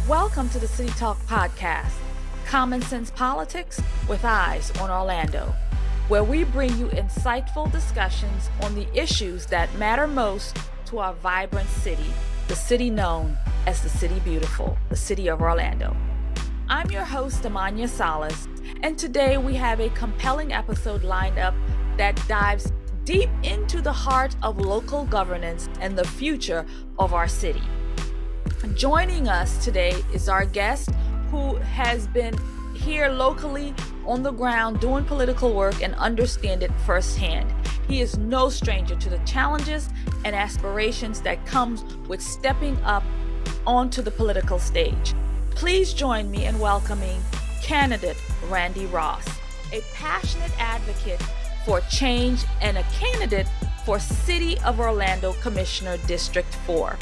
Welcome to the City Talk Podcast, Common Sense Politics with Eyes on Orlando, where we bring you insightful discussions on the issues that matter most to our vibrant city, the city known as the City Beautiful, the city of Orlando. I'm your host, Amanya Salas, and today we have a compelling episode lined up that dives deep into the heart of local governance and the future of our city. Joining us today is our guest who has been here locally on the ground doing political work and understand it firsthand. He is no stranger to the challenges and aspirations that comes with stepping up onto the political stage. Please join me in welcoming candidate Randy Ross, a passionate advocate for change and a candidate for City of Orlando Commissioner District 4.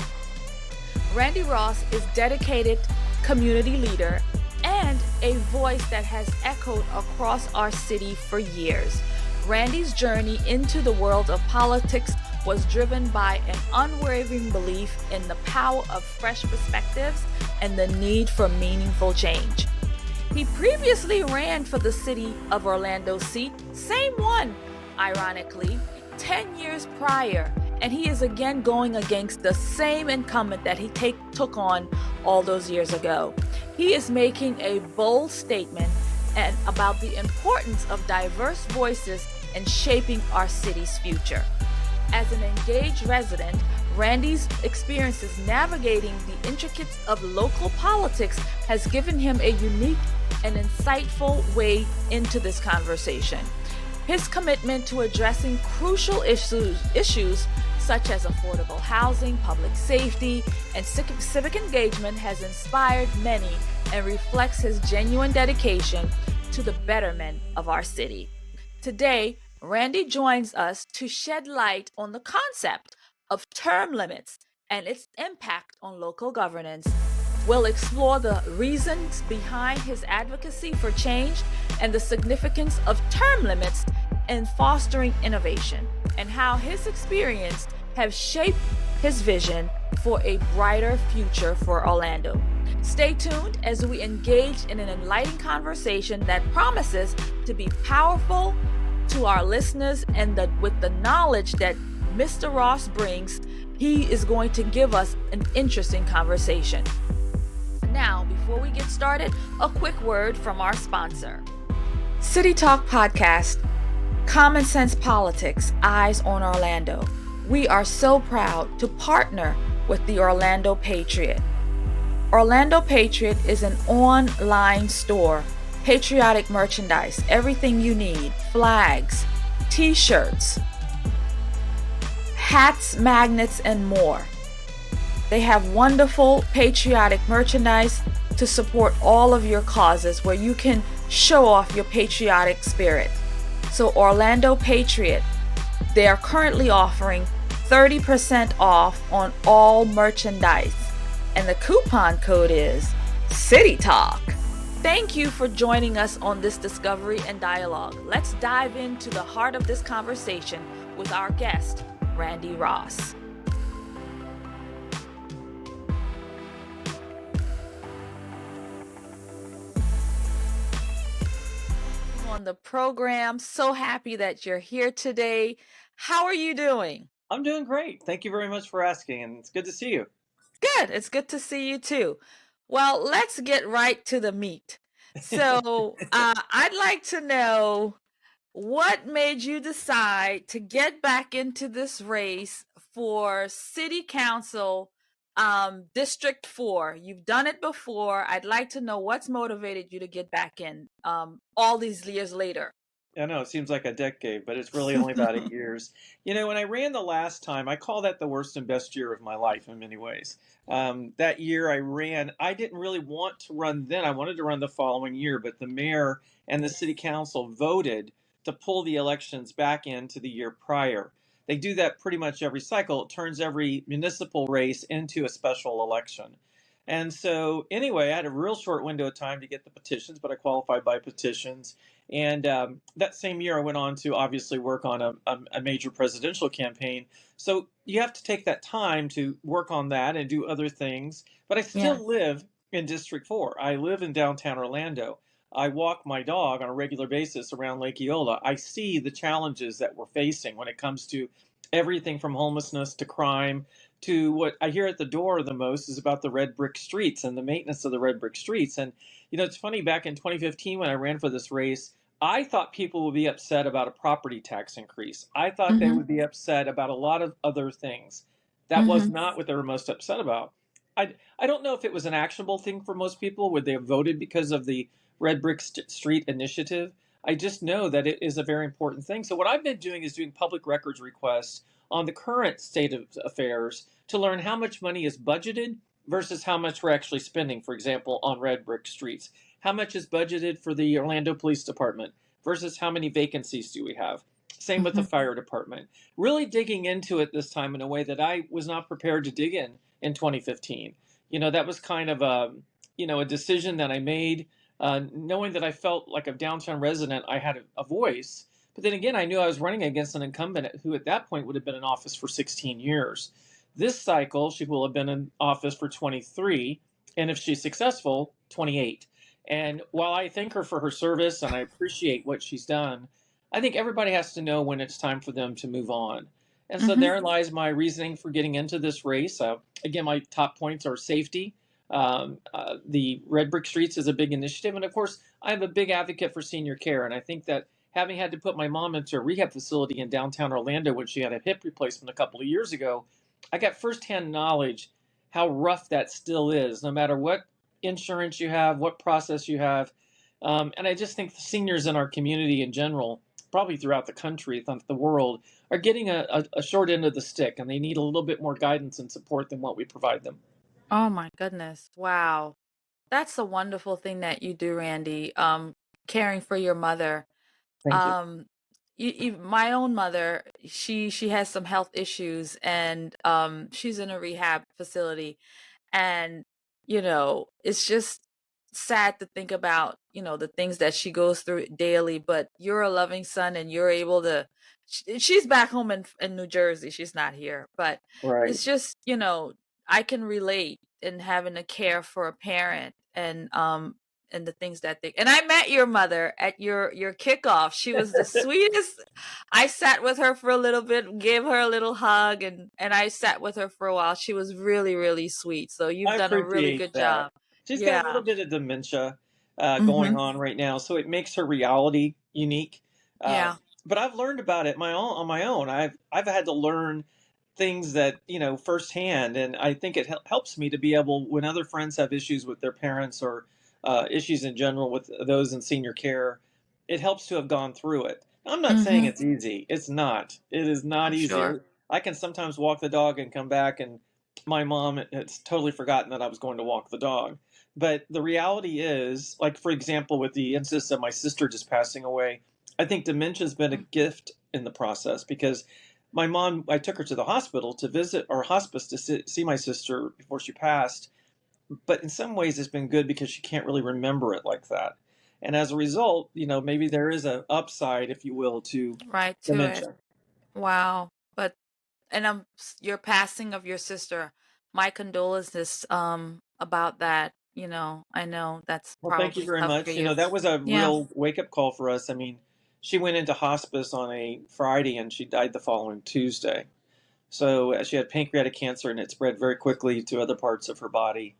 Randy Ross is a dedicated community leader and a voice that has echoed across our city for years. Randy's journey into the world of politics was driven by an unwavering belief in the power of fresh perspectives and the need for meaningful change. He previously ran for the City of Orlando seat, same one, ironically, 10 years prior, and he is again going against the same incumbent that he took on all those years ago. He is making a bold statement about the importance of diverse voices in shaping our city's future. As an engaged resident, Randy's experiences navigating the intricacies of local politics has given him a unique and insightful way into this conversation. His commitment to addressing crucial issues such as affordable housing, public safety, and civic engagement has inspired many and reflects his genuine dedication to the betterment of our city. Today, Randy joins us to shed light on the concept of term limits and its impact on local governance. We'll explore the reasons behind his advocacy for change and the significance of term limits in fostering innovation, and how his experience have shaped his vision for a brighter future for Orlando. Stay tuned as we engage in an enlightening conversation that promises to be powerful to our listeners, and with the knowledge that Mr. Ross brings, he is going to give us an interesting conversation. Now, before we get started, a quick word from our sponsor. City Talk Podcast, Common Sense Politics, Eyes on Orlando. We are so proud to partner with the Orlando Patriot. Orlando Patriot is an online store, patriotic merchandise, everything you need, flags, t-shirts, hats, magnets, and more. They have wonderful patriotic merchandise to support all of your causes where you can show off your patriotic spirit. So Orlando Patriot, they are currently offering 30% off on all merchandise. And the coupon code is City Talk. Thank you for joining us on this discovery and dialogue. Let's dive into the heart of this conversation with our guest, Randy Ross. On the program, so happy that you're here today. How are you doing? I'm doing great. Thank you very much for asking, and it's good to see you. Good. It's good to see you too. Well, let's get right to the meat. So I'd like to know what made you decide to get back into this race for City Council District 4. You've done it before. I'd like to know what's motivated you to get back in all these years later. I know it seems like a decade, but it's really only about 8 years. You know, when I ran the last time, I call that the worst and best year of my life in many ways. That year I ran, I didn't really want to run then. I wanted to run the following year, but the mayor and the city council voted to pull the elections back into the year prior. They do that pretty much every cycle. It turns every municipal race into a special election. And so anyway, I had a real short window of time to get the petitions, but I qualified by petitions. And that same year, I went on to obviously work on a major presidential campaign. So you have to take that time to work on that and do other things. But I still live in District 4. I live in downtown Orlando. I walk my dog on a regular basis around Lake Eola. I see the challenges that we're facing when it comes to everything from homelessness to crime to what I hear at the door the most is about the red brick streets and the maintenance of the red brick streets. And, it's funny, back in 2015 when I ran for this race, I thought people would be upset about a property tax increase. I thought they Mm-hmm. would be upset about a lot of other things. That was Mm-hmm. not what they were most upset about. I don't know if it was an actionable thing for most people. Would they have voted because of the Red Brick Street initiative? I just know that it is a very important thing. So what I've been doing is doing public records requests on the current state of affairs to learn how much money is budgeted versus how much we're actually spending, for example, on red brick streets. How much is budgeted for the Orlando Police Department versus how many vacancies do we have? Same with the Mm-hmm. fire department. Really digging into it this time in a way that I was not prepared to dig in 2015. That was kind of a decision that I made, knowing that I felt like a downtown resident, I had a voice. But then again, I knew I was running against an incumbent who at that point would have been in office for 16 years. This cycle, she will have been in office for 23, and if she's successful, 28. And while I thank her for her service and I appreciate what she's done, I think everybody has to know when it's time for them to move on. And so Mm-hmm. therein lies my reasoning for getting into this race. Again, my top points are safety. The Red Brick Streets is a big initiative. And of course, I'm a big advocate for senior care. And I think that having had to put my mom into a rehab facility in downtown Orlando when she had a hip replacement a couple of years ago, I got firsthand knowledge how rough that still is, no matter what insurance you have, what process you have. And I just think the seniors in our community in general, probably throughout the country, the world, are getting a short end of the stick, and they need a little bit more guidance and support than what we provide them. Oh my goodness. Wow. That's a wonderful thing that you do, Randy. Caring for your mother. Thank you. Um, my own mother, she has some health issues, and she's in a rehab facility. And, it's just sad to think about, the things that she goes through daily, but you're a loving son and you're able to, she's back home in New Jersey. She's not here, but Right. it's just, I can relate in having to care for a parent and the things that they, and I met your mother at your kickoff. She was the sweetest. I sat with her for a little bit, gave her a little hug, and I sat with her for a while. She was really, really sweet. So you've I done a really appreciate good that. job. She's got a Yeah. little bit of dementia going Mhm. on right now, so it makes her reality unique. Uh, Yeah. but I've learned about it on my own. I've had to learn things that firsthand, and I think it helps me to be able when other friends have issues with their parents or issues in general with those in senior care. It helps to have gone through it. I'm not saying Mhm. it's easy. It's not. It is not I'm easy. sure. I can sometimes walk the dog and come back and my mom had totally forgotten that I was going to walk the dog. But the reality is, like, for example, with the instance of my sister just passing away, I think dementia has been a gift in the process because my mom, I took her to the hospital to visit or hospice to see my sister before she passed. But in some ways, it's been good because she can't really remember it like that. And as a result, maybe there is a upside, if you will, to Right to it. dementia. Wow. But and your passing of your sister. My condolences about that. I know that's Well, thank you probably very tough for much. you. That was a Yeah. real wake up call for us. I mean, she went into hospice on a Friday and she died the following Tuesday. So she had pancreatic cancer and it spread very quickly to other parts of her body.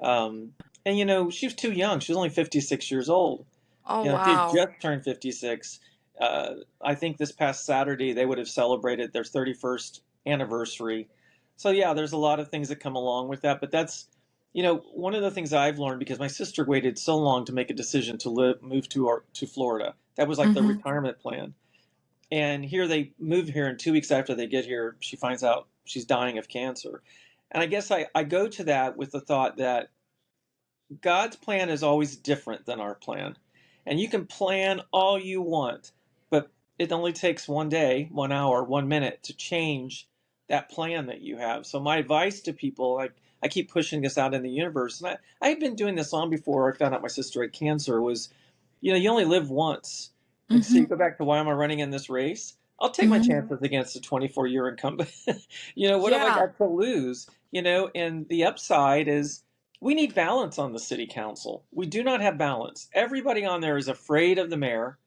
And, she was too young. She was only 56 years old. Oh She had wow. just turned 56. I think this past Saturday they would have celebrated their 31st anniversary. So yeah, there's a lot of things that come along with that. But that's, one of the things I've learned because my sister waited so long to make a decision to move to Florida. That was like the Mhm. retirement plan. And here they move here, and 2 weeks after they get here, she finds out she's dying of cancer. And I guess I go to that with the thought that God's plan is always different than our plan. And you can plan all you want, but it only takes one day, 1 hour, 1 minute to change that plan that you have. So my advice to people, like I keep pushing this out in the universe, and I had been doing this long before I found out my sister had cancer, was, you only live once. And so you Mhm. go back to why am I running in this race? I'll take my Mhm. chances against a 24-year incumbent. What have I Yeah. got to lose? And the upside is we need balance on the city council. We do not have balance. Everybody on there is afraid of the mayor,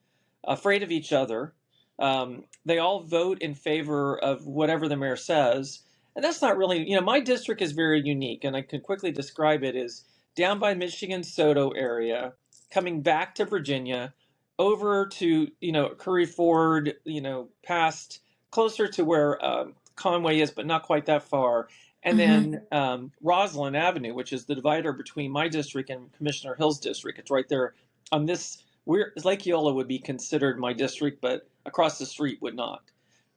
afraid of each other. They all vote in favor of whatever the mayor says. And that's not really, my district is very unique, and I can quickly describe it as down by Michigan Soto area, coming back to Virginia, over to, Curry Ford, past closer to where Conway is, but not quite that far. And Mm-hmm. then Roslyn Avenue, which is the divider between my district and Commissioner Hill's district. It's right there on this. Lake Eola would be considered my district, but across the street would not.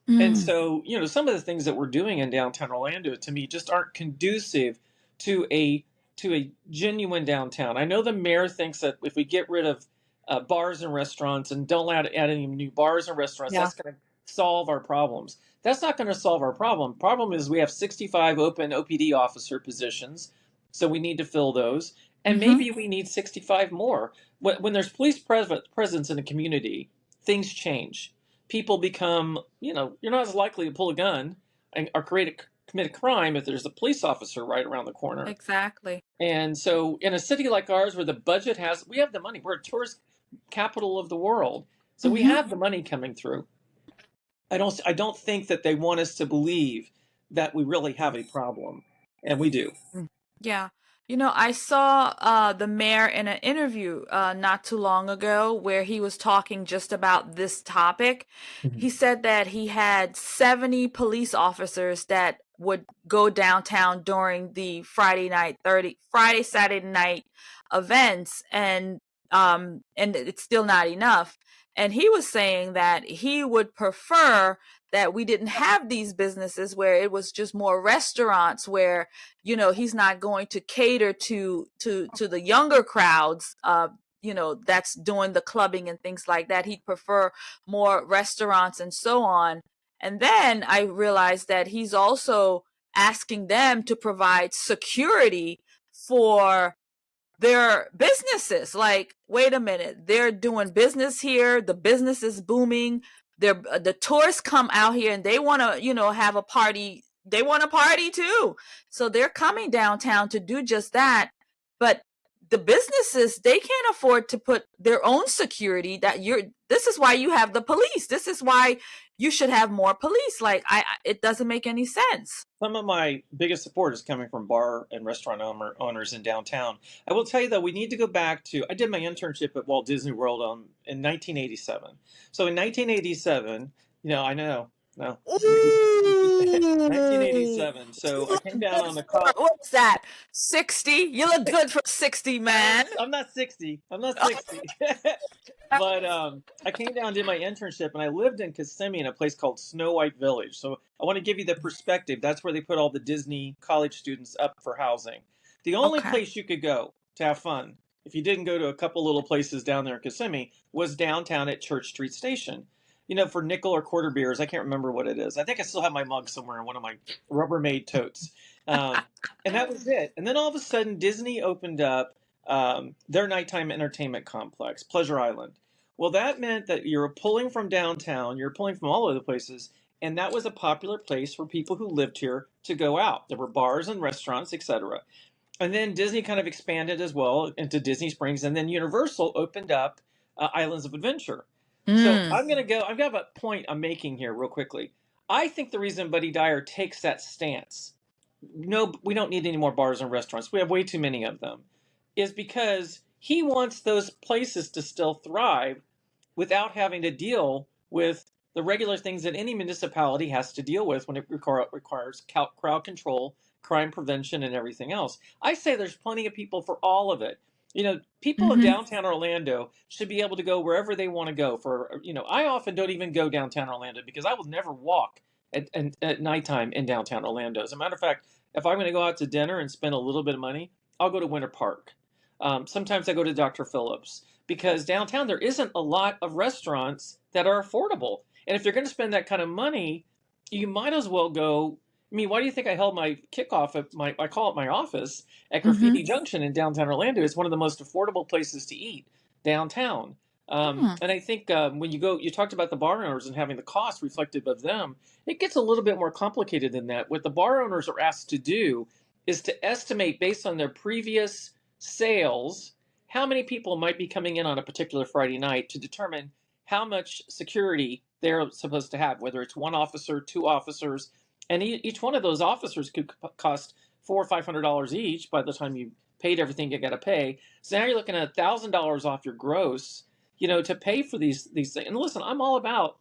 And Mm. so, some of the things that we're doing in downtown Orlando to me just aren't conducive to a genuine downtown. I know the mayor thinks that if we get rid of bars and restaurants and don't add any new bars and restaurants, Yeah. that's going to solve our problems. That's not going to solve our problem. Problem is we have 65 open OPD officer positions, so we need to fill those, and Mm-hmm. maybe we need 65 more. When there's police presence in a community, things change. People become, you're not as likely to pull a gun or commit a crime if there's a police officer right around the corner. Exactly. And so in a city like ours where the budget we have the money, we're a tourist capital of the world. So we Mm-hmm. have the money coming through. I don't think that they want us to believe that we really have a problem. And we do. Yeah. I saw the mayor in an interview not too long ago where he was talking just about this topic. He said that he had 70 police officers that would go downtown during the Friday, Saturday night events, and it's still not enough. And he was saying that he would prefer that we didn't have these businesses where it was just more restaurants where he's not going to cater to the younger crowds, that's doing the clubbing and things like that. He'd prefer more restaurants and so on. And then I realized that he's also asking them to provide security for their businesses. Like, wait a minute, they're doing business here, the business is booming, the tourists come out here and they want to have a party, they want a party too, so they're coming downtown to do just that. But the businesses, they can't afford to put their own security. This is why you have the police, this is why you should have more police. Like, it doesn't make any sense. Some of my biggest support is coming from bar and restaurant owners in downtown. I will tell you, though, we need to go back to, I did my internship at Walt Disney World in 1987. So in 1987, I know, no, Ooh. 1987. So I came down on the call. What's that? 60? You look good for 60, man. I'm not 60. I'm not 60. But I came down and did my internship, and I lived in Kissimmee in a place called Snow White Village. So I want to give you the perspective. That's where they put all the Disney college students up for housing. The only Okay. place you could go to have fun, if you didn't go to a couple little places down there in Kissimmee, was downtown at Church Street Station. For nickel or quarter beers. I can't remember what it is. I think I still have my mug somewhere in one of my Rubbermaid totes. And that was it. And then all of a sudden, Disney opened up their nighttime entertainment complex, Pleasure Island. Well, that meant that you were pulling from downtown, you're pulling from all over the places, and that was a popular place for people who lived here to go out. There were bars and restaurants, etc. And then Disney kind of expanded as well into Disney Springs, and then Universal opened up Islands of Adventure. So Mm. I've got a point I'm making here real quickly. I think the reason Buddy Dyer takes that stance, no, we don't need any more bars and restaurants, we have way too many of them, is because he wants those places to still thrive without having to deal with the regular things that any municipality has to deal with when it requires crowd control, crime prevention, and everything else. I say there's plenty of people for all of it. People in Mm-hmm. downtown Orlando should be able to go wherever they want to go. I often don't even go downtown Orlando because I will never walk at nighttime in downtown Orlando. As a matter of fact, if I'm going to go out to dinner and spend a little bit of money, I'll go to Winter Park. Sometimes I go to Dr. Phillips because downtown there isn't a lot of restaurants that are affordable. And if you're going to spend that kind of money, you might as well go. I mean, why do you think I held my kickoff I call it my office at Mm-hmm. Graffiti Junction in downtown Orlando? It's one of the most affordable places to eat downtown. Mm. And I think when you go, you talked about the bar owners and having the cost reflective of them. It gets a little bit more complicated than that. What the bar owners are asked to do is to estimate based on their previous sales how many people might be coming in on a particular Friday night to determine how much security they're supposed to have, whether it's one officer, two officers, and each one of those officers could cost $400 or $500 each by the time you paid everything you got to pay. So now you're looking at $1,000 off your gross, to pay for these things. And listen, I'm all about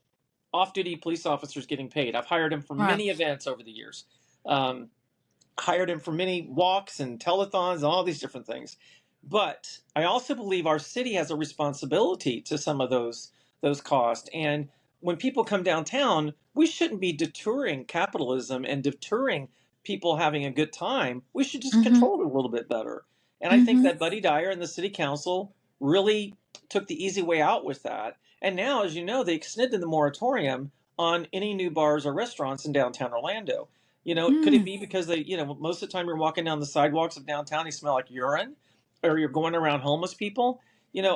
off-duty police officers getting paid. I've hired them for Right. many events over the years. Hired him for many walks and telethons and all these different things. But I also believe our city has a responsibility to some of those costs. And when people come downtown, we shouldn't be deterring capitalism and deterring people having a good time. We should just control it a little bit better. And I think that Buddy Dyer and the city council really took the easy way out with that. And now, as you know, they extended the moratorium on any new bars or restaurants in downtown Orlando. Could it be because they, most of the time you're walking down the sidewalks of downtown, you smell like urine, or you're going around homeless people?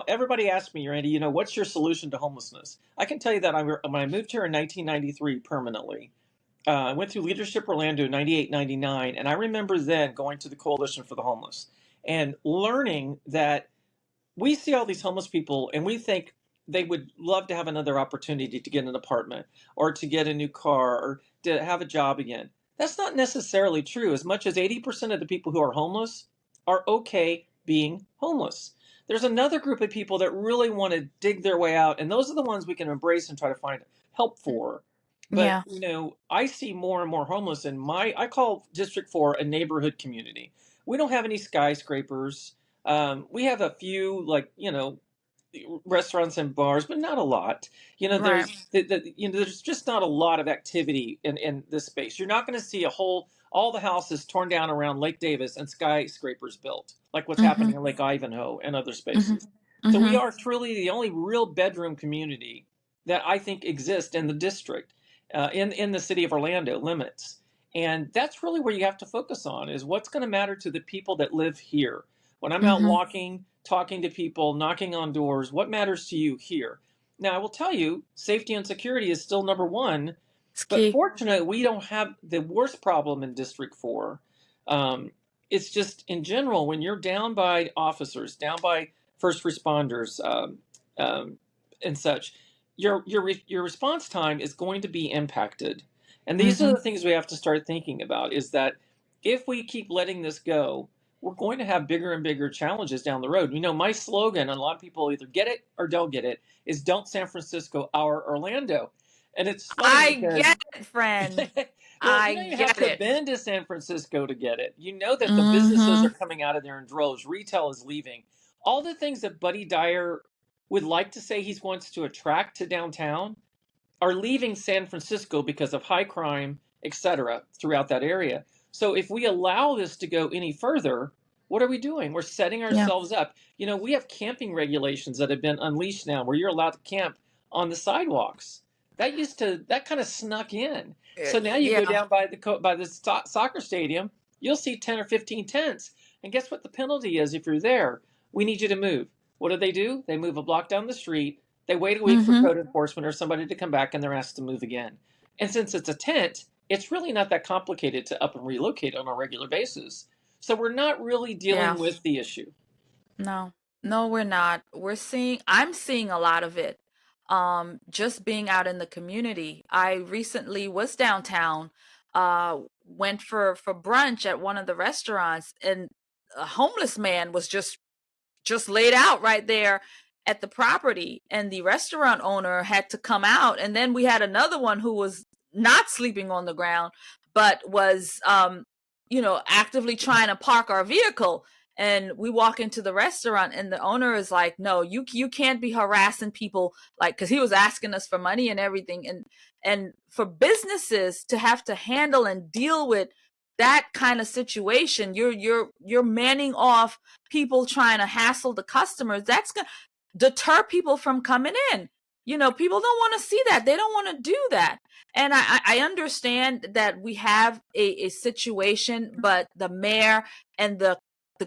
Everybody asks me, Randy, what's your solution to homelessness? I can tell you that when I moved here in 1993 permanently, I went through Leadership Orlando in 98, 99, and I remember then going to the Coalition for the Homeless and learning that we see all these homeless people and we think they would love to have another opportunity to get an apartment or to get a new car or to have a job again. That's not necessarily true. As much as 80% of the people who are homeless are okay being homeless. There's another group of people that really want to dig their way out, and those are the ones we can embrace and try to find help for. But, I see more and more homeless in I call District 4 a neighborhood community. We don't have any skyscrapers. We have a few, restaurants and bars, but not a lot. There's just not a lot of activity in this space. You're not going to see all the houses torn down around Lake Davis and skyscrapers built, like what's happening in Lake Ivanhoe and other spaces. So we are truly the only real bedroom community that I think exists in the district, in the city of Orlando limits. And that's really where you have to focus on, is what's going to matter to the people that live here. When I'm out walking, talking to people, knocking on doors, what matters to you here? Now, I will tell you, safety and security is still number one. But fortunately, we don't have the worst problem in District 4. It's just, in general, when you're down by officers, down by first responders, and such, your response time is going to be impacted. And these are the things we have to start thinking about, is that if we keep letting this go, we're going to have bigger and bigger challenges down the road. My slogan, and a lot of people either get it or don't get it, is "Don't San Francisco our Orlando." And it's funny because, I get it, friend. well, you have to bend to San Francisco to get it. You know that the businesses are coming out of there in droves. Retail is leaving. All the things that Buddy Dyer would like to say he wants to attract to downtown are leaving San Francisco because of high crime, etc., throughout that area. So if we allow this to go any further, what are we doing? We're setting ourselves up. We have camping regulations that have been unleashed now, where you're allowed to camp on the sidewalks. That kind of snuck in. So now you go down by the soccer stadium, you'll see 10 or 15 tents. And guess what the penalty is if you're there? We need you to move. What do? They move a block down the street. They wait a week for code enforcement or somebody to come back, and they're asked to move again. And since it's a tent, it's really not that complicated to up and relocate on a regular basis. So we're not really dealing with the issue. No, we're not. I'm seeing a lot of it. Just being out in the community. I recently was downtown, went for brunch at one of the restaurants, and a homeless man was just laid out right there at the property, and the restaurant owner had to come out. And then we had another one who was not sleeping on the ground, but was actively trying to park our vehicle. And we walk into the restaurant, and the owner is like, "No, you can't be harassing people," because he was asking us for money and everything. And for businesses to have to handle and deal with that kind of situation, you're manning off people trying to hassle the customers. That's gonna deter people from coming in. People don't want to see that. They don't want to do that. And I understand that we have a situation, but the mayor and the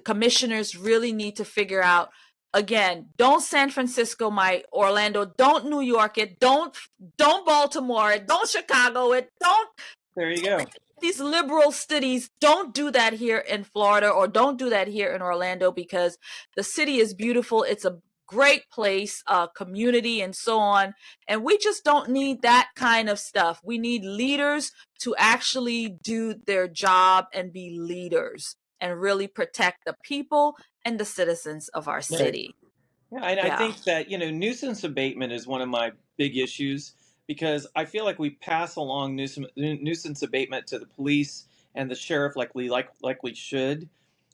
commissioners really need to figure out, again, don't San Francisco my Orlando, don't New York it, don't Baltimore it, don't Chicago it, don't. There you go. these liberal cities don't do that here in Florida or don't do that here in Orlando because the city is beautiful. It's a great place, community, and so on. And we just don't need that kind of stuff. We need leaders to actually do their job and be leaders and really protect the people and the citizens of our Right. city. Yeah, and I Yeah. think that, nuisance abatement is one of my big issues because I feel like we pass along nuisance abatement to the police and the sheriff like we should.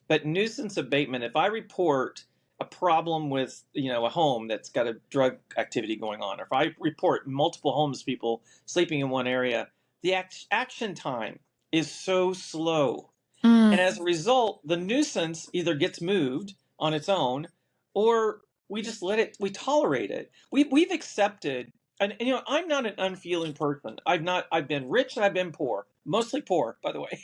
But nuisance abatement, if I report a problem with, a home that's got a drug activity going on, or if I report multiple homeless people sleeping in one area, the action time is so slow. And Mm. as a result, the nuisance either gets moved on its own or we just we tolerate it. We've accepted, and I'm not an unfeeling person. I've been rich and I've been poor, mostly poor, by the way.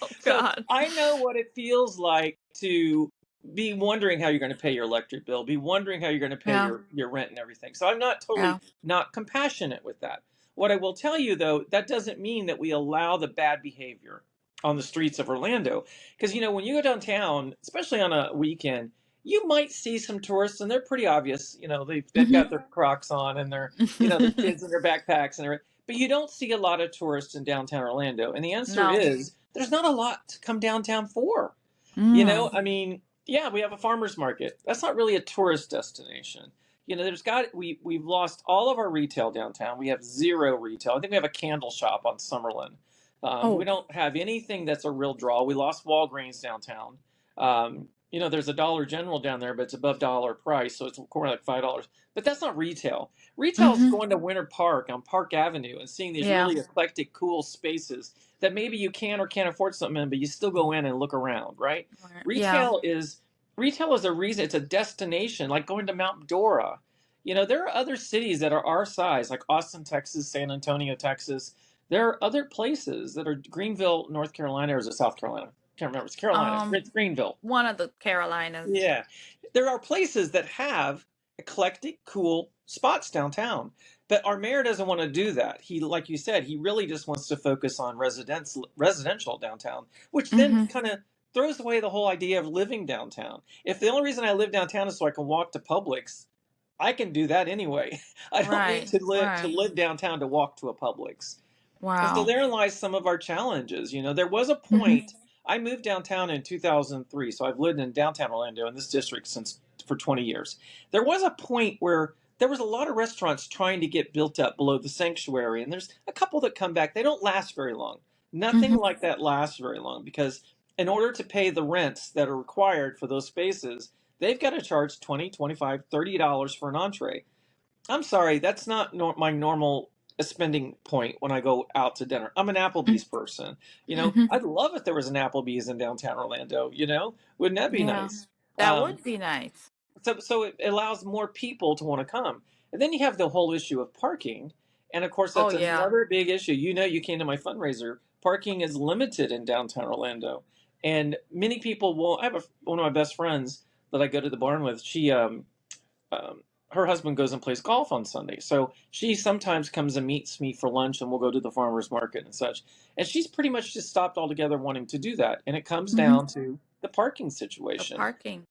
Oh, So God. I know what it feels like to be wondering how you're going to pay your electric bill, be wondering how you're going to pay Yeah. your rent and everything. So I'm not Yeah. totally not compassionate with that. What I will tell you though, that doesn't mean that we allow the bad behavior on the streets of Orlando. Because, when you go downtown, especially on a weekend, you might see some tourists and they're pretty obvious. They've got Mhm. their Crocs on and their kids in their backpacks and everything. But you don't see a lot of tourists in downtown Orlando. And the answer No. is there's not a lot to come downtown for. Mm. I mean, yeah, we have a farmer's market. That's not really a tourist destination. We've lost all of our retail downtown. We have zero retail. I think we have a candle shop on Summerlin. We Oh. don't have anything that's a real draw. We lost Walgreens downtown. There's a Dollar General down there, but it's above dollar price, so it's more like $5. But that's not retail. Retail is Mhm. going to Winter Park on Park Avenue and seeing these Yeah. really eclectic, cool spaces that maybe you can or can't afford something in, but you still go in and look around, right? Yeah. Retail is a reason. It's a destination, like going to Mount Dora. There are other cities that are our size, like Austin, Texas, San Antonio, Texas. There are other places that are Greenville, North Carolina, or is it South Carolina? Can't remember. It's Carolina. Um, It's Greenville. one of the Carolinas. Yeah. There are places that have eclectic, cool spots downtown. But our mayor doesn't want to do that. He, like you said, he really just wants to focus on residential downtown, which then Mhm. kind of throws away the whole idea of living downtown. If the only reason I live downtown is so I can walk to Publix, I can do that anyway. I don't need Right. Right. to live downtown to walk to a Publix. And so Wow. therein lies some of our challenges. There was a Mhm. point. I moved downtown in 2003, so I've lived in downtown Orlando in this district for 20 years. There was a point where there was a lot of restaurants trying to get built up below the sanctuary, and there's a couple that come back. They don't last very long. Nothing Mhm. like that lasts very long because in order to pay the rents that are required for those spaces, they've got to charge 20, 25, $30 for an entree. I'm sorry, that's not my normal spending point when I go out to dinner. I'm an Applebee's person. Mhm. I'd love if there was an Applebee's in downtown Orlando. Wouldn't that be Yeah. nice? That Um, would be nice. so it allows more people to want to come. And then you have the whole issue of parking. And of course, Oh, that's yeah. another big issue. You came to my fundraiser. Parking is limited in downtown Orlando. And many people will. I have one of my best friends that I go to the barn with. Um, her husband goes and plays golf on Sunday. So she sometimes comes and meets me for lunch and we'll go to the farmer's market and such. And she's pretty much just stopped altogether wanting to do that. And it comes Mhm. down to the parking The situation. parking.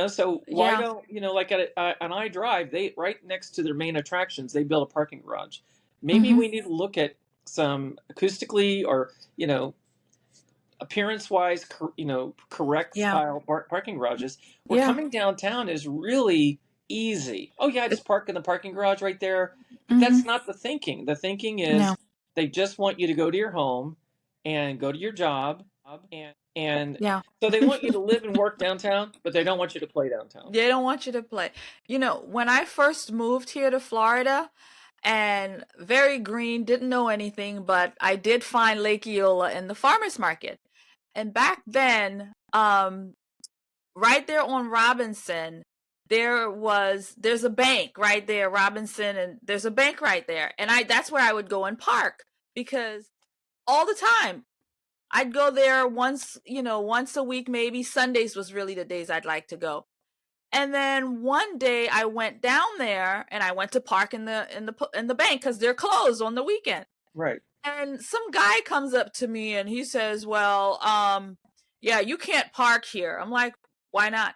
So why Yeah. don't, like on iDrive, they right next to their main attractions, they build a parking garage. Maybe Mhm. we need to look at some acoustically or, appearance wise, correct Yeah. style parking garages where Yeah. coming downtown is really easy. Oh, yeah, I It, just park in the parking garage right there. But that's mhm. not the thinking. The thinking No. is they just want you to go to your home and go to your job. And Yeah. so they want you to live and work downtown, but they don't want you to play downtown. They don't want you to play. When I first moved here to Florida and very green, didn't know anything, but I did find Lake Eola in the farmers market. And back then, right there on Robinson, there's a bank right there, Robinson, and there's a bank right there. And that's where I would go and park because all the time I'd go there once a week, maybe. Sundays was really the days I'd like to go. And then one day I went down there and I went to park in the bank because they're closed on the weekend. Right. And some guy comes up to me and he says, well, yeah, you can't park here. I'm like, why not?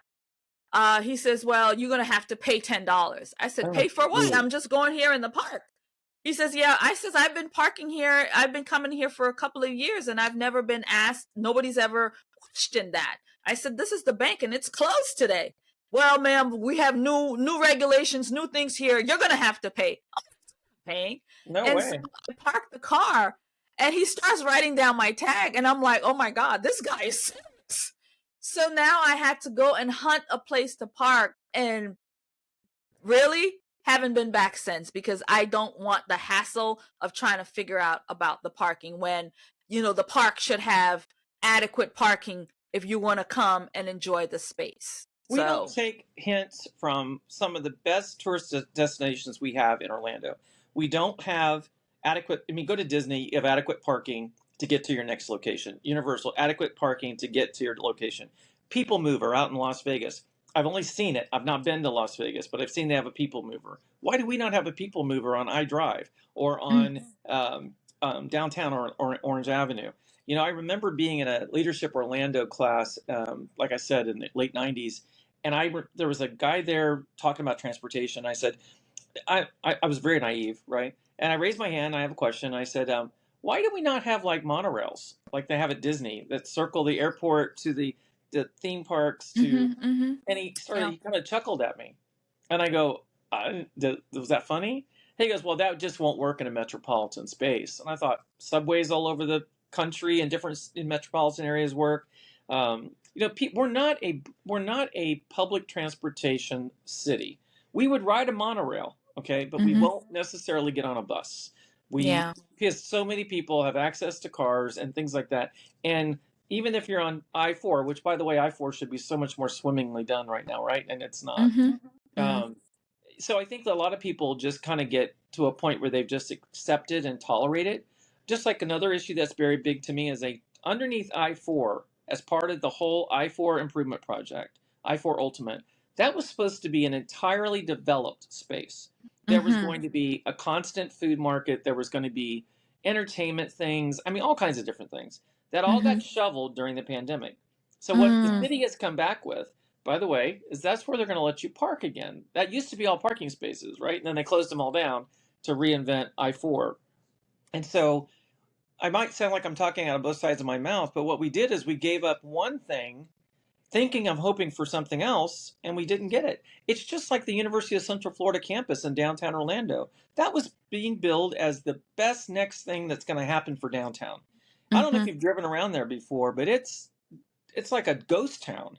He says, well, you're going to have to pay $10. I said, Oh, pay for what? gee. I'm just going here in the park. He says, yeah. I says, I've been parking here. I've been coming here for a couple of years and I've never been asked. Nobody's ever questioned that. I said, this is the bank and it's closed today. Well, ma'am, we have new regulations, new things here. You're going to have to pay. Paying. No And so way. I park the car and he starts writing down my tag and I'm like, oh my God, this guy is serious. So now I had to go and hunt a place to park and really haven't been back since because I don't want the hassle of trying to figure out about the parking when, the park should have adequate parking if you want to come and enjoy the space. We don't So, take hints from some of the best tourist destinations we have in Orlando. We don't have adequate, I mean, go to Disney, you have adequate parking to get to your next location. Universal, adequate parking to get to your location. People Mover out in Las Vegas. I've only seen it. I've not been to Las Vegas, but I've seen they have a People Mover. Why do we not have a People Mover on iDrive or on downtown or Orange Avenue? I remember being in a Leadership Orlando class, like I said, in the late 90s, and there was a guy there talking about transportation. I said, I was very naive, right? And I raised my hand. I have a question. I said, why do we not have like monorails like they have at Disney that circle the airport to the theme parks to? And yeah. he kind of chuckled at me, and I go, was that funny? He goes, well, that just won't work in a metropolitan space. And I thought subways all over the country and different in metropolitan areas work. We're not a public transportation city. We would ride a monorail, okay, but we won't necessarily get on a bus. Yeah. Because so many people have access to cars and things like that. And even if you're on I-4, which by the way, I-4 should be so much more swimmingly done right now, right? And it's not. Um, so I think that a lot of people just kind of get to a point where they've just accepted and tolerated. Just like another issue that's very big to me is underneath I-4, as part of the whole I-4 improvement project, I-4 Ultimate, that was supposed to be an entirely developed space. There was going to be a constant food market. There was going to be entertainment things. I mean, all kinds of different things. That all got shoveled during the pandemic. So what the city has come back with, by the way, is that's where they're going to let you park again. That used to be all parking spaces, right? And then they closed them all down to reinvent I-4. And so I might sound like I'm talking out of both sides of my mouth, but what we did is we gave up one thing thinking I'm hoping for something else, and we didn't get it. It's just like the University of Central Florida campus in downtown Orlando. That was being billed as the best next thing that's going to happen for downtown. I don't know if you've driven around there before, but it's like a ghost town.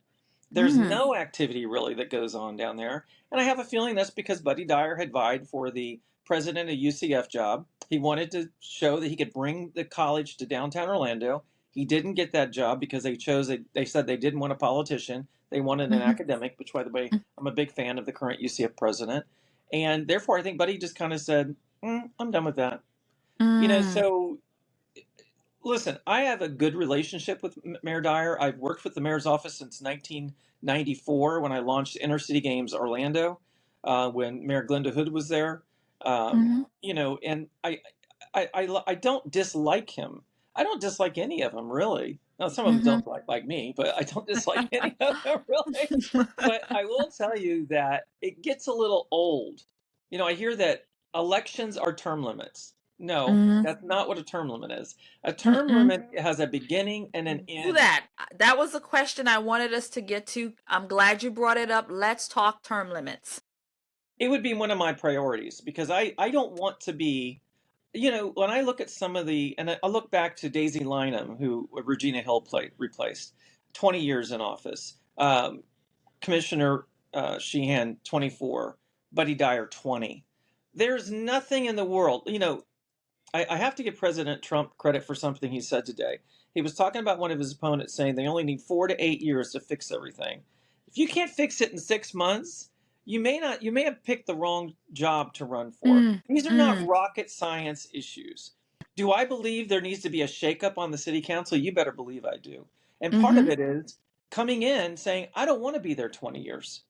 There's no activity really that goes on down there. And I have a feeling that's because Buddy Dyer had vied for the president of UCF job. He wanted to show that he could bring the college to downtown Orlando. He didn't get that job because they said they didn't want a politician. They wanted an academic, which, by the way, I'm a big fan of the current UCF president. And therefore, I think Buddy just kind of said, I'm done with that. So listen, I have a good relationship with Mayor Dyer. I've worked with the mayor's office since 1994 when I launched Inner City Games Orlando, when Mayor Glenda Hood was there. And I don't dislike him. I don't dislike any of them, really. Now, some of them don't like me, but I don't dislike any of them, really. But I will tell you that it gets a little old. I hear that elections are term limits. No, that's not what a term limit is. A term limit has a beginning and an end. That was a question I wanted us to get to. I'm glad you brought it up. Let's talk term limits. It would be one of my priorities because I don't want to be, when I look at some of and I look back to Daisy Lynham, who Regina Hill replaced, 20 years in office. Commissioner Sheehan, 24. Buddy Dyer, 20. There's nothing in the world, I have to give President Trump credit for something he said today. He was talking about one of his opponents saying they only need 4 to 8 years to fix everything. If you can't fix it in 6 months, you may have picked the wrong job to run for. These are not rocket science issues. Do I believe there needs to be a shakeup on the city council? You better believe I do. And part of it is coming in saying, I don't want to be there 20 years.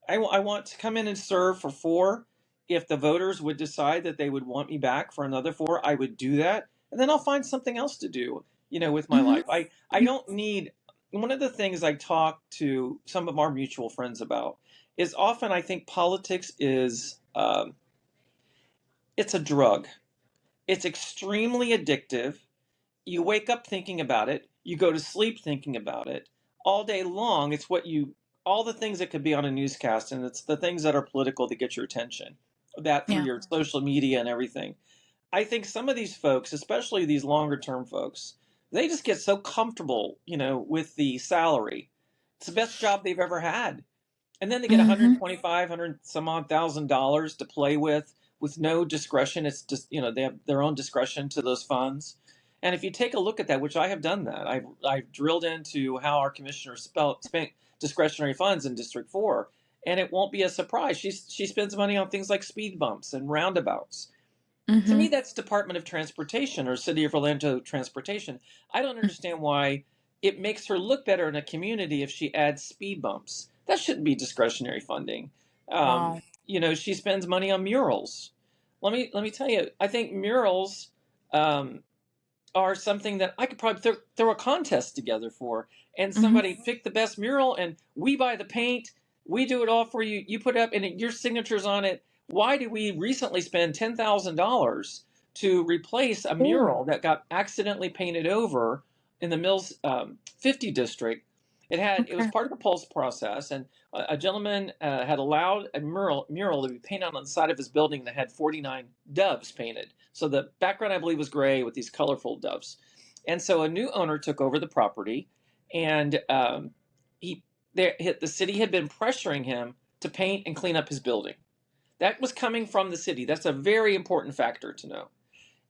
I want to come in and serve for 4. If the voters would decide that they would want me back for another 4, I would do that. and then I'll find something else to do, with my Mm-hmm. life. I don't need, one of the things I talk to some of our mutual friends about is often I think politics is, it's a drug. It's extremely addictive. You wake up thinking about it, you go to sleep thinking about it all day long. It's all the things that could be on a newscast, and it's the things that are political that get your attention, that through Yeah. your social media and everything. I think some of these folks, especially these longer term folks, they just get so comfortable, with the salary. It's the best job they've ever had. And then they get Mm-hmm. 125, 100 some odd $1,000 to play with no discretion. It's just, they have their own discretion to those funds. And if you take a look at that, which I have done that, I've drilled into how our commissioner spent discretionary funds in District 4, and it won't be a surprise. She spends money on things like speed bumps and roundabouts. To Mm-hmm. me, that's Department of Transportation or City of Orlando Transportation. I don't understand why it makes her look better in a community if she adds speed bumps. That shouldn't be discretionary funding. Um, Wow. she spends money on murals. Let me tell you, I think murals um, are something that I could probably throw a contest together for, and Mm-hmm. somebody pick the best mural, and we buy the paint, we do it all for you. You put it up, and your signature's on it. Why did we recently spend $10,000 to replace a Ooh. mural that got accidentally painted over in the Mills 50 district? It was Okay. part of the Pulse process, and a gentleman had allowed a mural to be painted on the side of his building that had 49 doves painted. So the background, I believe, was gray with these colorful doves. And so a new owner took over the property, and he the city had been pressuring him to paint and clean up his building. That was coming from the city. That's a very important factor to know.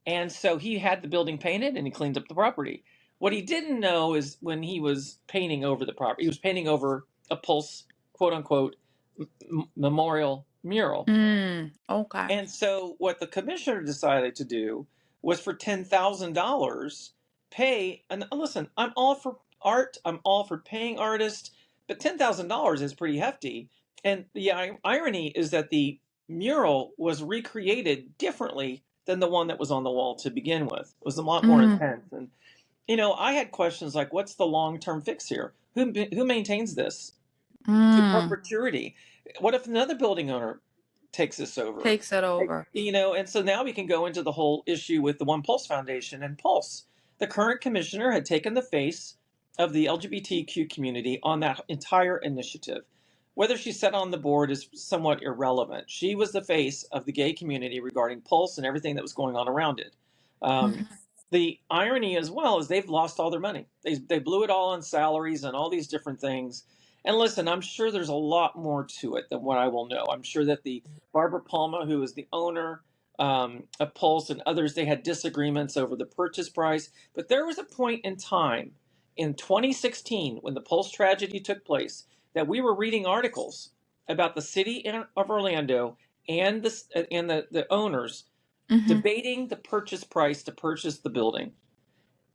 And so he had the building painted and he cleaned up the property. What he didn't know is when he was painting over the property, he was painting over a Pulse, quote unquote, memorial mural. Okay. And so what the commissioner decided to do was for $10,000 pay. And listen, I'm all for art. I'm all for paying artists, but $10,000 is pretty hefty. And the irony is that the mural was recreated differently than the one that was on the wall to begin with. It was a lot more Mm. intense. And I had questions like, what's the long-term fix here? Who maintains this to Mm. perpetuity? What if another building owner takes this over? Takes it over. And so now we can go into the whole issue with the One Pulse Foundation and Pulse. The current commissioner had taken the face of the LGBTQ community on that entire initiative. Whether she sat on the board is somewhat irrelevant. She was the face of the gay community regarding Pulse and everything that was going on around it. Um, Mm-hmm. the irony as well is they've lost all their money. They blew it all on salaries and all these different things. And listen, I'm sure there's a lot more to it than what I will know. I'm sure that the Barbara Palma, who is the owner of Pulse, and others, they had disagreements over the purchase price. But there was a point in time in 2016 when the Pulse tragedy took place that we were reading articles about the city of Orlando and the owners Mm-hmm. debating the purchase price to purchase the building,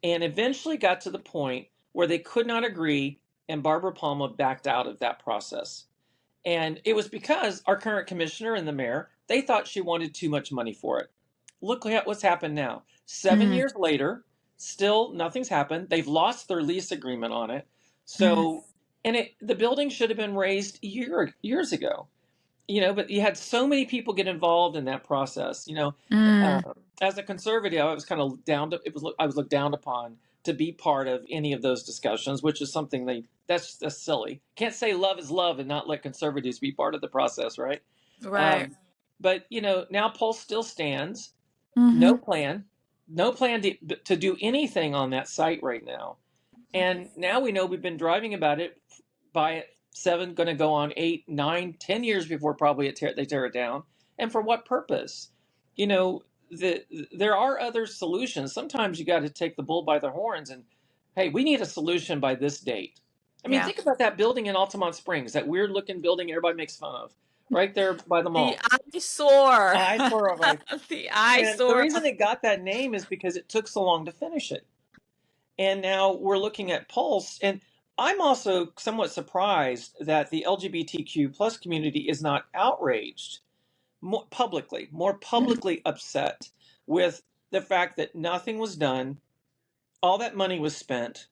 and eventually got to the point where they could not agree, and Barbara Palma backed out of that process. And it was because our current commissioner and the mayor, they thought she wanted too much money for it. Look at what's happened now. 7 years later, still nothing's happened. They've lost their lease agreement on it. Mm-hmm. So, and the building should have been raised years ago. But you had so many people get involved in that process. Uh, Mm. as a conservative, I was kind of I was looked down upon to be part of any of those discussions, which is something that's silly. Can't say love is love and not let conservatives be part of the process, right? Right. Um, but now Pulse still stands. Mm-hmm. No plan to do anything on that site right now. And now we know we've been driving about it by 7, going to go on 8, 9, 10 years before probably they tear it down. And for what purpose? You know, there are other solutions. Sometimes you got to take the bull by the horns and, hey, we need a solution by this date. I mean, Yeah. think about that building in Altamont Springs, that weird looking building everybody makes fun of, right there by the The mall. eyesore. Eyesore of it. The And the eyesore. reason it got that name is because it took so long to finish it. And now we're looking at Pulse. And I'm also somewhat surprised that the LGBTQ plus community is not outraged more publicly upset with the fact that nothing was done, all that money was spent.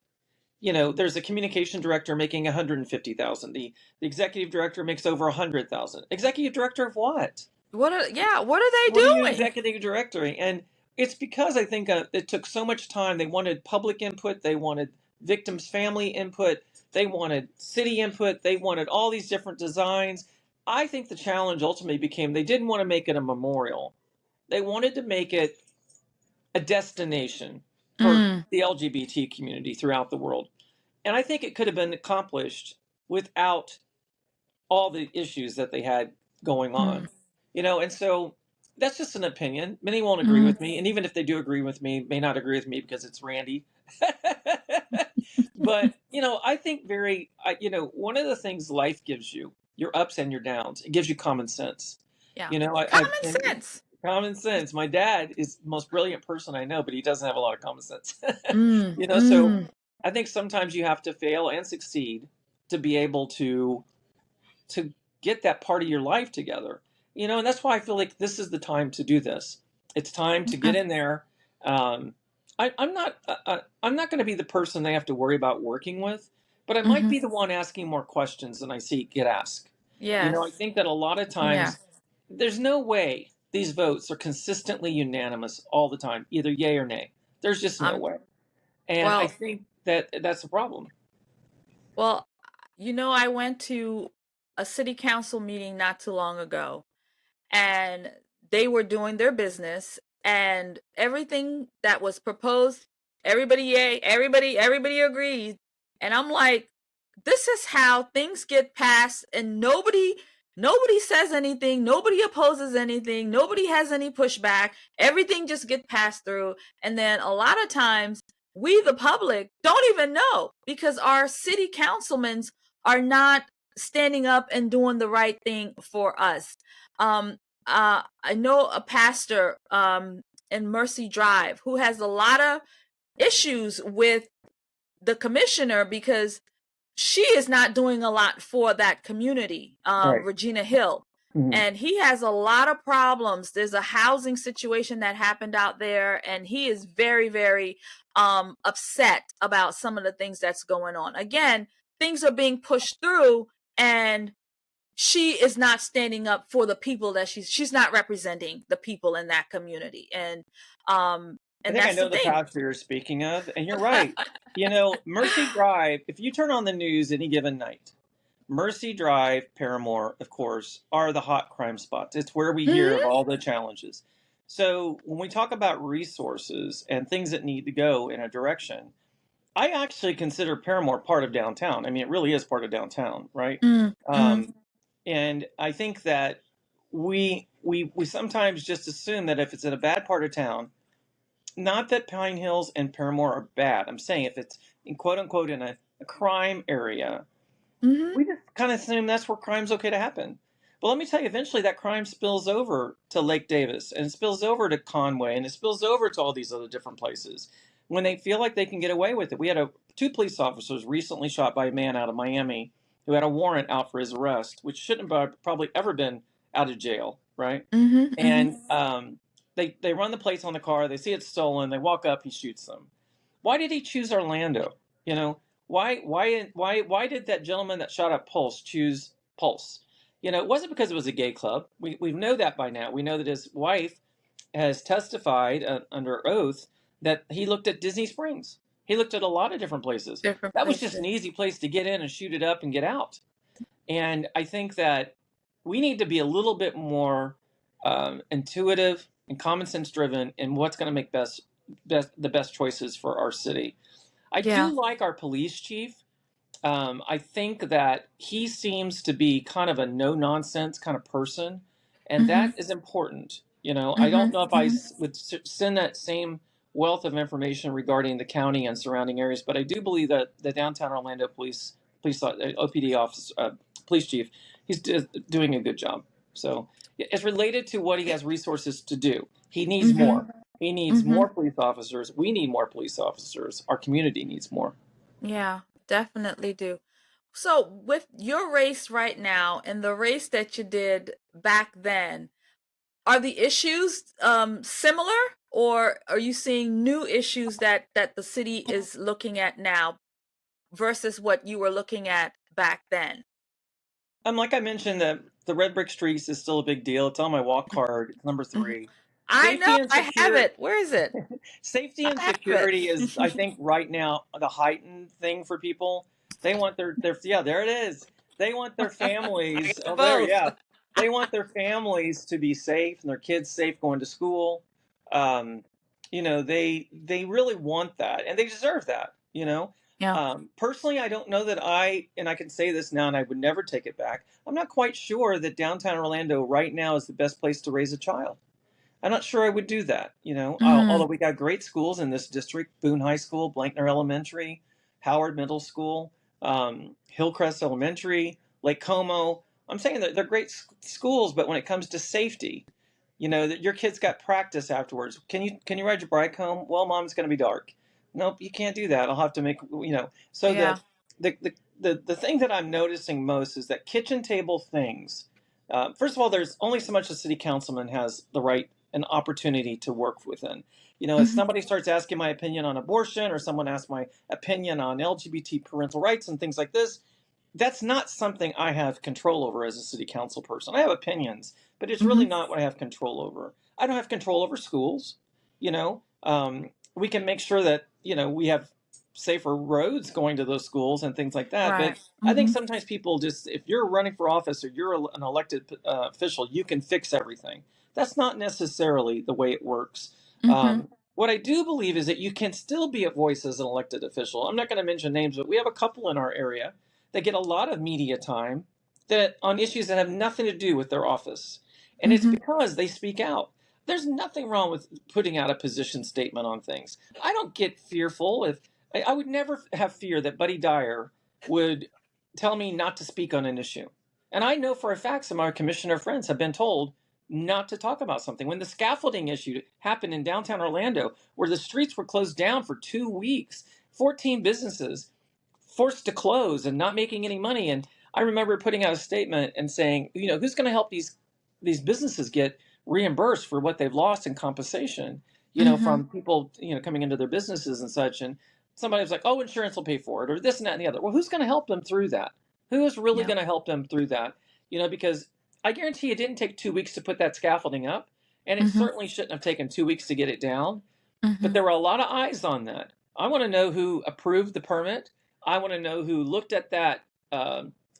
There's a communication director making 150,000. The executive director makes over 100,000. Executive director of what? What are they What are you doing? executive directoring? And it's because I think it took so much time. They wanted public input. They wanted victims' family input. They wanted city input. They wanted all these different designs. I think the challenge ultimately became they didn't want to make it a memorial. They wanted to make it a destination for Mm, the LGBT community throughout the world. And I think it could have been accomplished without all the issues that they had going mm, on. And so that's just an opinion. Many won't agree mm, with me, and even if they do agree with me, may not agree with me because it's Randy. But I think one of the things life gives you, your ups and your downs, it gives you common sense. yeah. I Common and sense. common sense. My dad is the most brilliant person I know, but he doesn't have a lot of common sense. Mm, So mm, I think sometimes you have to fail and succeed to be able to get that part of your life together. And that's why I feel like this is the time to do this. It's time to get okay. in there. um, I'm not going to be the person they have to worry about working with, but I might Mm-hmm. be the one asking more questions than I see get asked. I Yes. think that a lot of Yeah. times there's no way these votes are consistently unanimous all the time, either yay or nay. There's just no Um. way. And I Well. think that that's a problem. Well. I went to a city council meeting not too long ago, and they were doing their business, and everything that was proposed, everybody yay, everybody agreed. And I'm like, this is how things get passed, and nobody says anything, nobody opposes anything, nobody has any pushback, everything just gets passed through. And then a lot of times we the public don't even know because our city councilmen are not standing up and doing the right thing for us. um I know a pastor in Mercy Drive who has a lot of issues with the commissioner because she is not doing a lot for that community, Right. Regina Hill. Mhm. And he has a lot of problems. There's a housing situation that happened out there, and he is very, very upset about some of the things that's going on. Again, things are being pushed through, and she is not standing up for the people that she's not representing the people in that community. Um I and think I that's the know the thing. pastor you're speaking of, and you're right. Mercy Drive, if you turn on the news any given night, Mercy Drive, Paramore, of course, are the hot crime spots. It's where we hear of Mhm. all the challenges. So when we talk about resources and things that need to go in a direction, I actually consider Paramore part of downtown. I mean, it really is part of downtown, right? Mm, mm, Um, and I think that we sometimes just assume that if it's in a bad part of town, not that Pine Hills and Paramore are bad. I'm saying if it's in quote unquote in a crime area, mhm. we just kind of assume that's where crime's okay to happen. But let me tell you, eventually that crime spills over to Lake Davis and it spills over to Conway and it spills over to all these other different places when they feel like they can get away with it. We had two police officers recently shot by a man out of Miami who had a warrant out for his arrest, which shouldn't have probably ever been out of jail, right? Mhm, mhm. And they run the plates on the car. They see it's stolen. They walk up. He shoots them. Why did he choose Orlando? Why did that gentleman that shot up Pulse choose Pulse? It wasn't because it was a gay club. We know that by now. We know that his wife has testified under oath that he looked at Disney Springs. He looked at a lot of different places. Different That was just places. an easy place to get in and shoot it up and get out. And I think that we need to be a little bit more intuitive and common sense driven in what's going to make the best choices for our city. I do Yeah. like our police chief. I think that he seems to be kind of a no nonsense kind of person, and Mhm, that is important. I don't mhm, know if mhm. would send that same wealth of information regarding the county and surrounding areas, but I do believe that the downtown Orlando police OPD office police chief, he's doing a good job. So it's related to what he has resources to do. He needs Mhm, more. He needs mhm. more police officers. We need more police officers. Our community needs more. Yeah, definitely do. So, with your race right now and the race that you did back then, are the issues similar, or are you seeing new issues that the city is looking at now versus what you were looking at back then? Like I mentioned, the red brick streets is still a big deal. It's on my walk card. It's number Mhm. 3. I know, Safety and I have secure it. Where is it? Safety I and have it. security is, I think, right now the heightened thing for people. They want their yeah, there it is. They want their I families. got Oh, there, both. yeah. They want their families to be safe and their kids safe going to school. Um, they really want that, and they deserve that. Yeah. Personally, I don't know that and I can say this now, and I would never take it back. I'm not quite sure that downtown Orlando right now is the best place to raise a child. I'm not sure I would do that, although Mhm. we got great schools in this district: Boone High School, Blankner Elementary, Howard Middle School, Hillcrest Elementary, Lake Como. I'm saying that they're great schools, but when it comes to safety, that your kids got practice afterwards. Can you ride your bike home? Well, mom, it's going to be dark. Nope, you can't do that. I'll have to make. So Yeah. the thing that I'm noticing most is that kitchen table things. First of all, there's only so much a city councilman has the right and opportunity to work within. If Mhm. somebody starts asking my opinion on abortion, or someone asks my opinion on LGBT parental rights and things like this, that's not something I have control over as a city council person. I have opinions, but it's really Mhm. not what I have control over. I don't have control over schools. We can make sure that we have safer roads going to those schools and things like that. But Right. I think Mhm. sometimes people just, if you're running for office or you're an elected official, you can fix everything. That's not necessarily the way it works. Mhm. What I do believe is that you can still be a voice as an elected official. I'm not going to mention names, but we have a couple in our area that get a lot of media time that on issues that have nothing to do with their office. And it's Mhm. because they speak out. There's nothing wrong with putting out a position statement on things. I don't get fearful if I would never have fear that Buddy Dyer would tell me not to speak on an issue. And I know for a fact some of our commissioner friends have been told not to talk about something. When the scaffolding issue happened in downtown Orlando, where the streets were closed down for 2 weeks, 14 businesses forced to close and not making any money. And I remember putting out a statement and saying, who's going to help these businesses get reimbursed for what they've lost in compensation, Mhm. from people, coming into their businesses and such. And somebody was like, oh, insurance will pay for it, or this and that and the other. Well, who's going to help them through that? Who is really Yeah. going to help them through that? Because I guarantee it didn't take 2 weeks to put that scaffolding up, and it Mhm. certainly shouldn't have taken 2 weeks to get it down. But Mhm. there were a lot of eyes on that. I want to know who approved the permit. I want to know who looked at that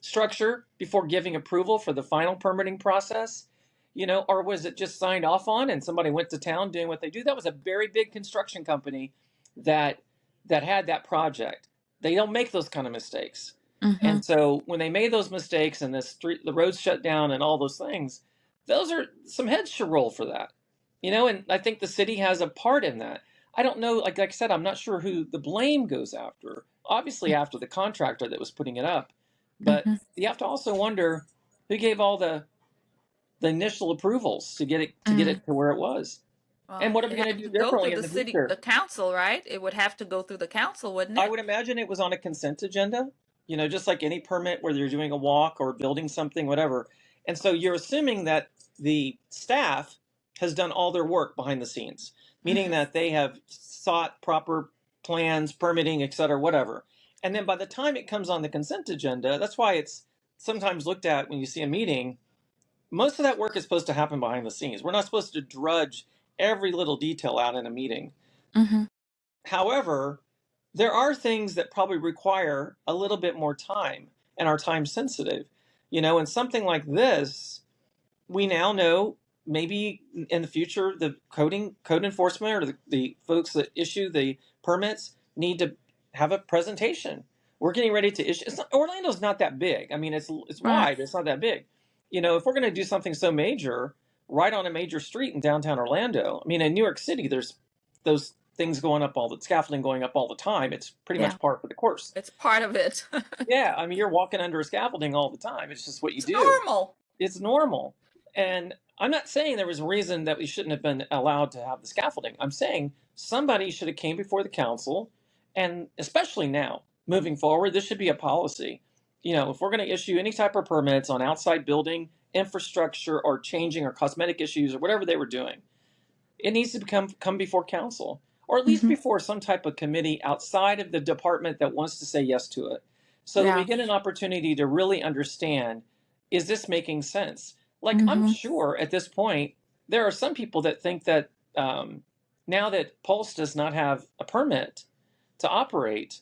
structure before giving approval for the final permitting process. Or was it just signed off on and somebody went to town doing what they do? That was a very big construction company that had that project. They don't make those kind of mistakes. Mhm. And so when they made those mistakes and the roads shut down and all those things, those are some heads should roll for that. And I think the city has a part in that. I don't know, like I said, I'm not sure who the blame goes after. Obviously, after the contractor that was putting it up, but Mhm. you have to also wonder who gave all the initial approvals to get it Mm. to where it was, and Well, what are we it going has to do to go through differently in the the city, the future? council, right? It would have to go through the council, wouldn't I it? would imagine it was on a consent agenda, just like any permit, whether you're doing a walk or building something, whatever. And so you're assuming that the staff has done all their work behind the scenes, meaning Mhm. that they have sought proper plans, permitting, et cetera, whatever. And then by the time it comes on the consent agenda, that's why it's sometimes looked at when you see a meeting. Most of that work is supposed to happen behind the scenes. We're not supposed to drudge every little detail out in a meeting. Mhm. However, there are things that probably require a little bit more time and are time sensitive. And something like this, we now know maybe in the future, the code enforcement or the folks that issue the permits need to have a presentation. We're getting ready to issue. Orlando's not that big. I mean, it's Right. wide, but it's not that big. If we're going to do something so major, right on a major street in downtown Orlando. I mean, in New York City, there's those things going up all the scaffolding going up all the time. It's pretty Yeah. much par for the course. It's part of it. Yeah, I mean, you're walking under a scaffolding all the time. It's just what you It's do. normal. It's normal. And I'm not saying there was a reason that we shouldn't have been allowed to have the scaffolding. I'm saying somebody should have came before the council, and especially now, moving forward, this should be a policy. If we're going to issue any type of permits on outside building, infrastructure, or changing or cosmetic issues or whatever they were doing, it needs to come before council, or at least Hmm. before some type of committee outside of the department that wants to say yes to it, so that we Yeah. get an opportunity to really understand, is this making sense? Like, I'm Hmm. sure at this point there are some people that think that, now that Pulse does not have a permit to operate,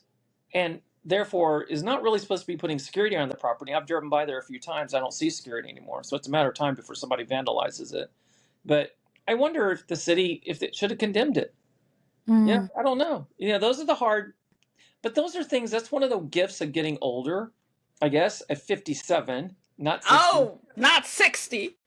and therefore is not really supposed to be putting security on the property. I've driven by there a few times. I don't see security anymore. So it's a matter of time before somebody vandalizes it. But I wonder if the city, if it should have condemned it. Yeah, Mm. I don't know. Those are the hard, but those are things, that's one of the gifts of getting older, I guess, at 57, not 60. Oh, not 60.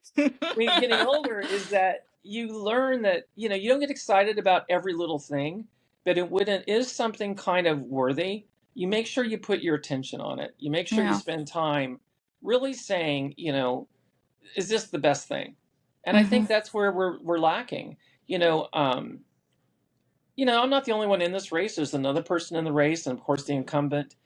Getting older is that you learn that, you don't get excited about every little thing, but when it is something kind of worthy, you make sure you put your attention on it. You make sure you Yeah. spend time really saying, is this the best thing? And I Hmm. think that's where we're lacking. You know, um, I'm not the only one in this race. There's another person in the race, and of course the incumbent.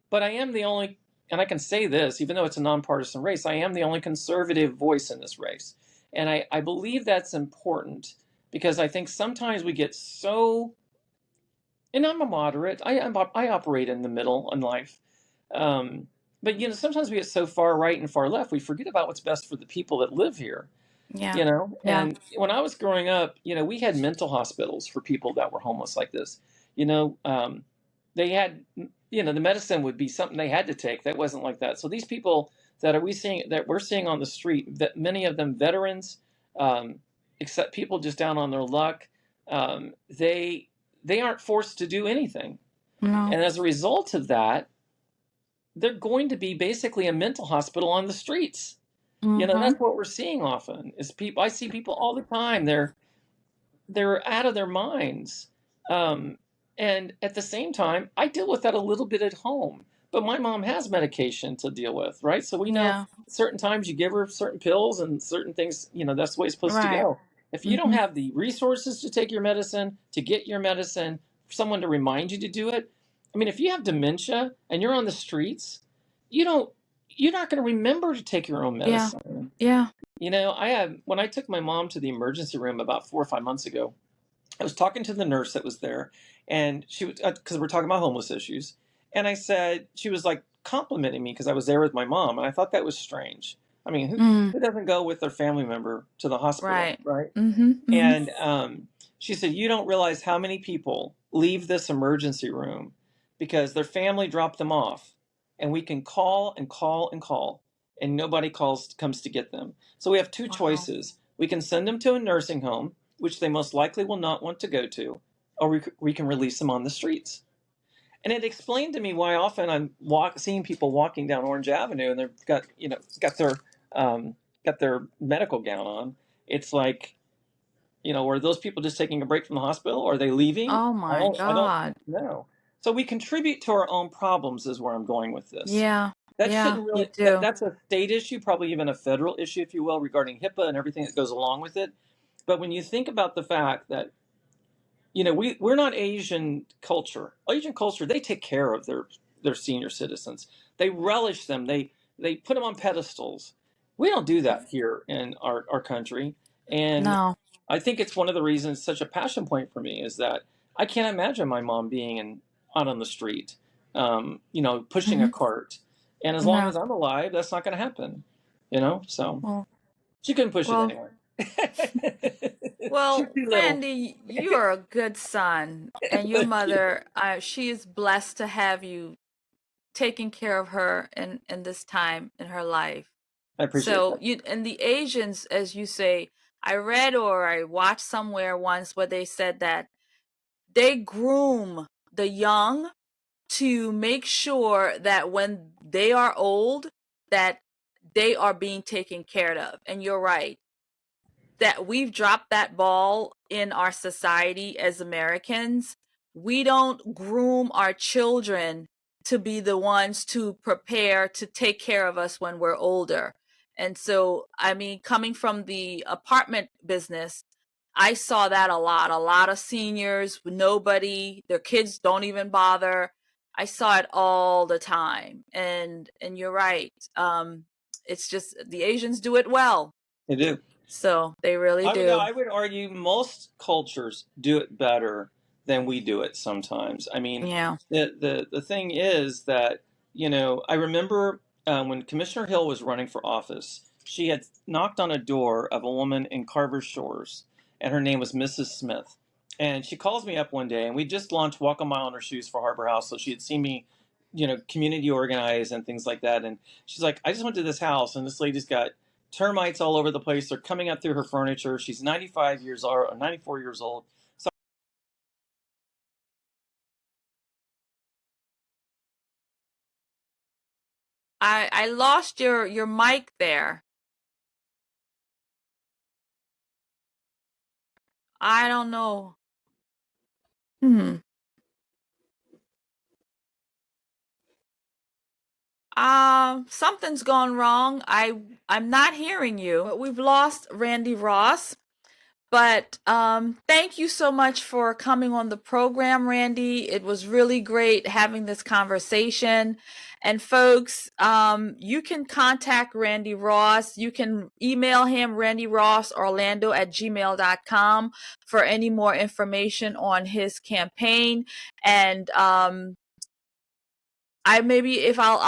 But I am the only, and I can say this, even though it's a nonpartisan race, I am the only conservative voice in this race. And I believe that's important, because I think sometimes we get so, and I'm a moderate, I operate in the middle in life. Um, but, sometimes we get so far right and far left, we forget about what's best for the people that live here. Yeah. Yeah. And when I was growing up, we had mental hospitals for people that were homeless like this. you know um, they had, the medicine would be something they had to take. That wasn't like that. So these people that we're seeing on the street, that many of them veterans, um, except people just down on their luck, they aren't forced to do anything. No. And as a result of that, they're going to be basically a mental hospital on the streets. Hmm. That's what we're seeing often, is people. I see people all the time. They're out of their minds. Um, and at the same time, I deal with that a little bit at home. But my mom has medication to deal with, right? So we know Yeah. certain times you give her certain pills and certain things, that's the way it's supposed to Right. go. If you don't Hmm. have the resources to take your medicine, to get your medicine, someone to remind you to do it. I mean, if you have dementia and you're on the streets, you don't, you're not going to remember to take your own Yeah. medicine. Yeah. When I took my mom to the emergency room about 4 or 5 months ago, I was talking to the nurse that was there, and she was, because we're talking about homeless issues, and I said, she was like complimenting me because I was there with my mom, and I thought that was strange. I mean, who Mm. who doesn't go with their family member to the hospital, Right. right? Hmm. Hmm. And she said, you don't realize how many people leave this emergency room because their family dropped them off, and we can call and call and call, and nobody comes to get them. So we have two Wow. choices. We can send them to a nursing home, which they most likely will not want to go to, or we can release them on the streets. And it explained to me why often I'm seeing people walking down Orange Avenue, and they've um, got their medical gown on. It's like, were those people just taking a break from the hospital? Or are they leaving? Oh I my don't I don't God. know. So we contribute to our own problems, is where I'm going with this. Yeah. That Yeah. shouldn't You really do. that's a state issue, probably even a federal issue, if you will, regarding HIPAA and everything that goes along with it. But when you think about the fact that, we're not Asian culture. Asian culture, they take care of their senior citizens. They relish them. They put them on pedestals. We don't do that here in our country. And No. I think it's one of the reasons it's such a passion point for me, is that I can't imagine my mom being out on the street, pushing a Hmm. cart. And as long No. as I'm alive, that's not going to happen. So Well. she couldn't push it Well. anyway. She's Well, too little. Randy, you are a good son, and your Thank you. mother, she is blessed to have you taking care of her in this time in her life. I appreciate So that. you and the Asians, as you say, I read or I watched somewhere once where they said that they groom the young to make sure that when they are old, that they are being taken care of. And you're right that we've dropped that ball in our society as Americans. We don't groom our children to be the ones to prepare to take care of us when we're older. And so, I mean, coming from the apartment business, I saw that a lot. A lot of seniors, nobody, their kids don't even bother. I saw it all the time. And you're right. It's just the Asians do it well. They do. So they really do. I would argue most cultures do it better than we do it sometimes. I mean, Yeah. the thing is that, I remember when Commissioner Hill was running for office, she had knocked on a door of a woman in Carver Shores, and her name was Mrs. Smith. And she calls me up one day, and we just launched Walk a Mile in Her Shoes for Harbor House. So she had seen me, community organize and things like that. And she's like, I just went to this house, and this lady's got termites all over the place. They're coming up through her furniture. She's 95 years old, or 94 years old. So I lost your mic there. I don't know. Something's gone wrong. I'm not hearing you. We've lost Randy Ross. But thank you so much for coming on the program, Randy. It was really great having this conversation. And folks, you can contact Randy Ross. You can email him, randyRossOrlando@gmail.com, for any more information on his campaign. And I'll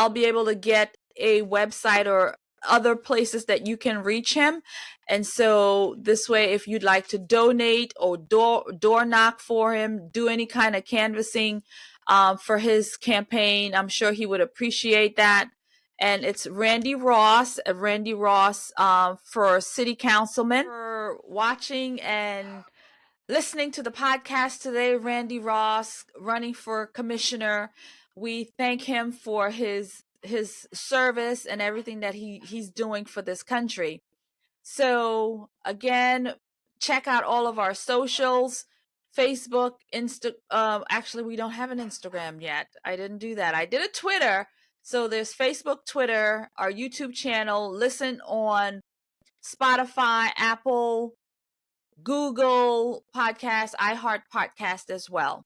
be able to get a website or other places that you can reach him. And so this way, if you'd like to donate or door knock for him, do any kind of canvassing for his campaign, I'm sure he would appreciate that. And it's Randy Ross for city councilman. For watching and listening to the podcast today, Randy Ross running for commissioner. We thank him for his service and everything that he's doing for this country. So again, check out all of our socials, Facebook, actually we don't have an Instagram yet. I didn't do that. I did a Twitter. So there's Facebook, Twitter, our YouTube channel, listen on Spotify, Apple, Google Podcast, iHeart Podcast as well.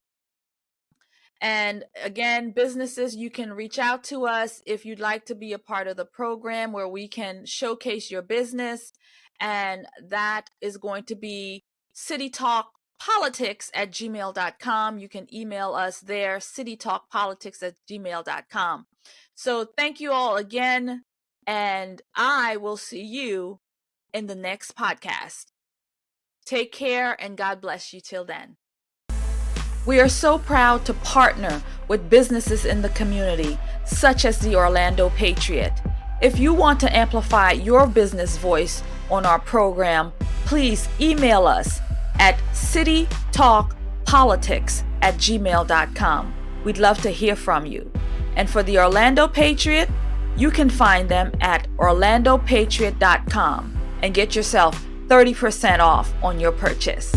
And again, businesses, you can reach out to us if you'd like to be a part of the program where we can showcase your business. And that is going to be citytalkpolitics@gmail.com. You can email us there, citytalkpolitics@gmail.com. So thank you all again, and I will see you in the next podcast. Take care, and God bless you till then. We are so proud to partner with businesses in the community, such as the Orlando Patriot. If you want to amplify your business voice on our program, please email us at citytalkpolitics@gmail.com. We'd love to hear from you. And for the Orlando Patriot, you can find them at orlandopatriot.com and get yourself 30% off on your purchase.